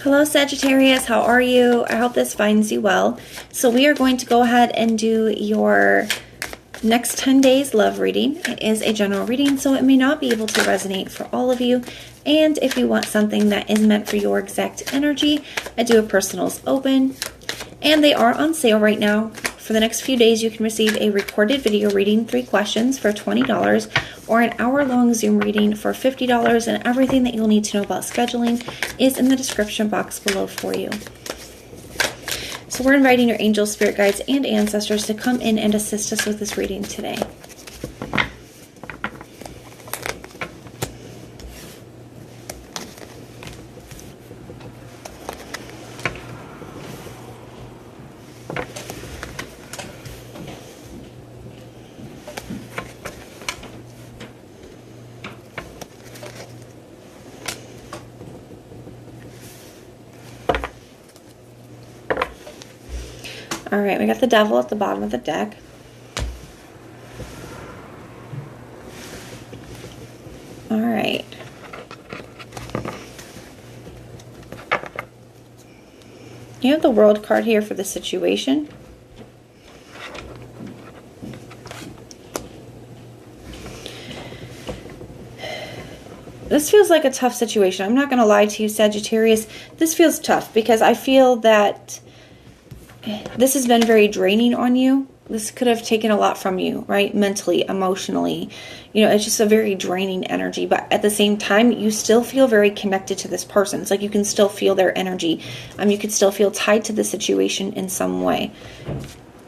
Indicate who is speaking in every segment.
Speaker 1: Hello Sagittarius, how are you? I hope this finds you well. So we are going to go ahead and do your next 10 days love reading. It is a general reading, so it may not be able to resonate for all of you. And if you want something that is meant for your exact energy, I do have personals open. And they are on sale right now. For the next few days, you can receive a recorded video reading, 3 questions for $20, or an hour-long Zoom reading for $50, and everything that you'll need to know about scheduling is in the description box below for you. So we're inviting your angels, spirit guides, and ancestors to come in and assist us with this reading today. All right, we got the Devil at the bottom of the deck. All right. You have the World card here for the situation. This feels like a tough situation. I'm not going to lie to you, Sagittarius. This feels tough because I feel that this has been very draining on you. This could have taken a lot from you, right? Mentally, emotionally. You know, it's just a very draining energy. But at the same time, you still feel very connected to this person. It's like you can still feel their energy. You could still feel tied to the situation in some way.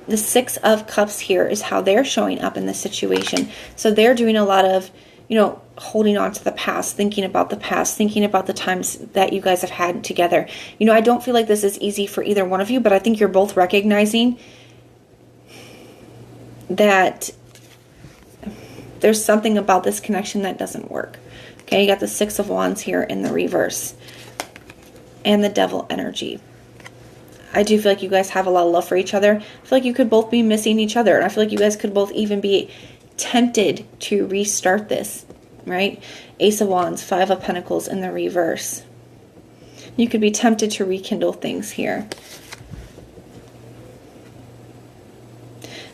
Speaker 1: The 6 of Cups here is how they're showing up in this situation. So they're doing a lot of, you know, holding on to the past, thinking about the past, thinking about the times that you guys have had together. You know, I don't feel like this is easy for either one of you, but I think you're both recognizing that there's something about this connection that doesn't work. Okay, you got the 6 of Wands here in the reverse and the Devil energy. I do feel like you guys have a lot of love for each other. I feel like you could both be missing each other, and I feel like you guys could both even be tempted to restart this, right? Ace of Wands, 5 of Pentacles in the reverse. You could be tempted to rekindle things here.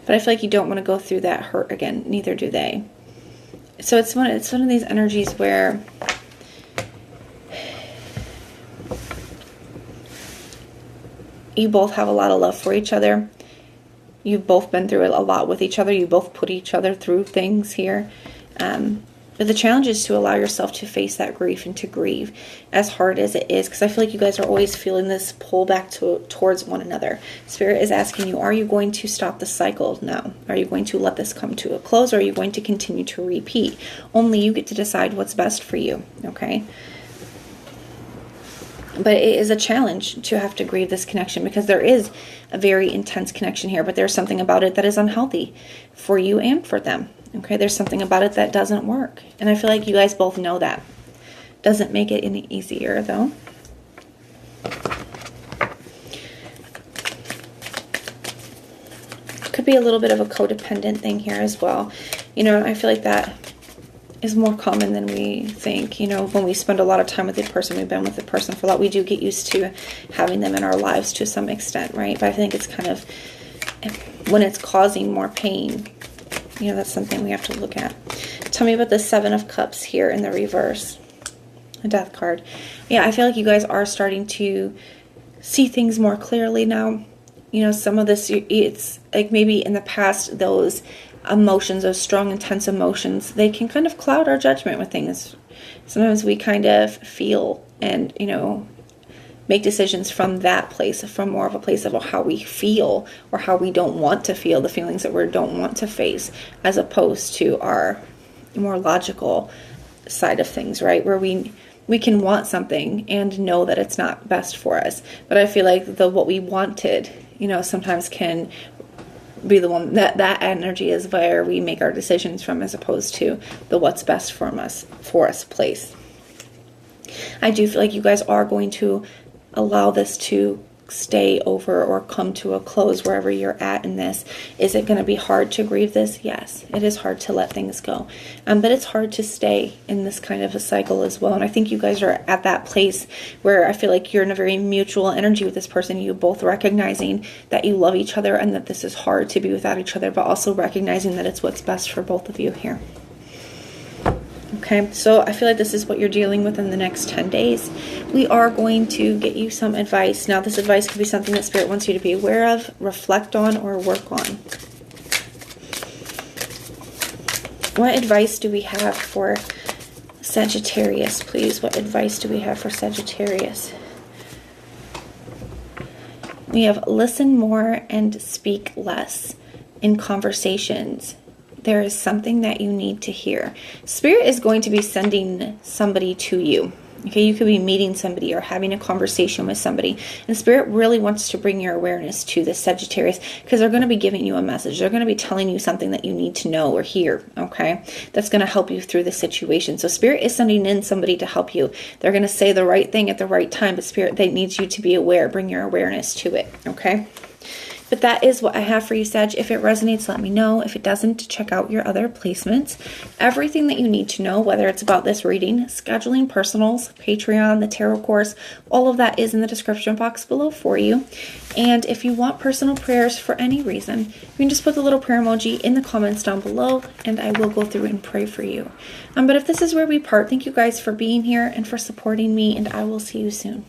Speaker 1: But I feel like you don't want to go through that hurt again. Neither do they. So it's one of these energies where you both have a lot of love for each other. You've both been through a lot with each other. You both put each other through things here. But the challenge is to allow yourself to face that grief and to grieve as hard as it is. Because I feel like you guys are always feeling this pull back towards one another. Spirit is asking you, are you going to stop the cycle? No. Are you going to let this come to a close? Or are you going to continue to repeat? Only you get to decide what's best for you. Okay? But it is a challenge to have to grieve this connection because there is a very intense connection here, but there's something about it that is unhealthy for you and for them. Okay, there's something about it that doesn't work. And I feel like you guys both know that. Doesn't make it any easier, though. Could be a little bit of a codependent thing here as well. You know, I feel like that is more common than we think. You know, when we spend a lot of time with the person, we've been with the person for a lot, we do get used to having them in our lives to some extent, right? But I think it's kind of, when it's causing more pain, you know, that's something we have to look at. Tell me about the 7 of Cups here in the reverse. A Death card. Yeah, I feel like you guys are starting to see things more clearly now. You know, some of this, it's like maybe in the past, those emotions, those strong, intense emotions, they can kind of cloud our judgment with things. Sometimes we kind of feel and, you know, make decisions from that place, from more of a place of how we feel or how we don't want to feel, the feelings that we don't want to face, as opposed to our more logical side of things, right? Where we can want something and know that it's not best for us. But I feel like what we wanted, you know, sometimes can be the one that energy is where we make our decisions from, as opposed to the what's best for us place. I do feel like you guys are going to allow this to stay over or come to a close wherever you're at in this. Is it going to be hard to grieve this? Yes, it is hard to let things go. But it's hard to stay in this kind of a cycle as well. And I think you guys are at that place where I feel like you're in a very mutual energy with this person. You both recognizing that you love each other and that this is hard to be without each other, but also recognizing that it's what's best for both of you here. Okay, so I feel like this is what you're dealing with in the next 10 days. We are going to get you some advice. Now, this advice could be something that Spirit wants you to be aware of, reflect on, or work on. What advice do we have for Sagittarius, please? What advice do we have for Sagittarius? We have listen more and speak less in conversations. There is something that you need to hear. Spirit is going to be sending somebody to you. Okay, you could be meeting somebody or having a conversation with somebody. And Spirit really wants to bring your awareness to this Sagittarius because they're going to be giving you a message. They're going to be telling you something that you need to know or hear, okay? That's going to help you through the situation. So Spirit is sending in somebody to help you. They're going to say the right thing at the right time, but Spirit, they need you to be aware. Bring your awareness to it, okay? But that is what I have for you, Sag. If it resonates, let me know. If it doesn't, check out your other placements. Everything that you need to know, whether it's about this reading, scheduling personals, Patreon, the tarot course, all of that is in the description box below for you. And if you want personal prayers for any reason, you can just put the little prayer emoji in the comments down below, and I will go through and pray for you. But if this is where we part, thank you guys for being here and for supporting me, and I will see you soon.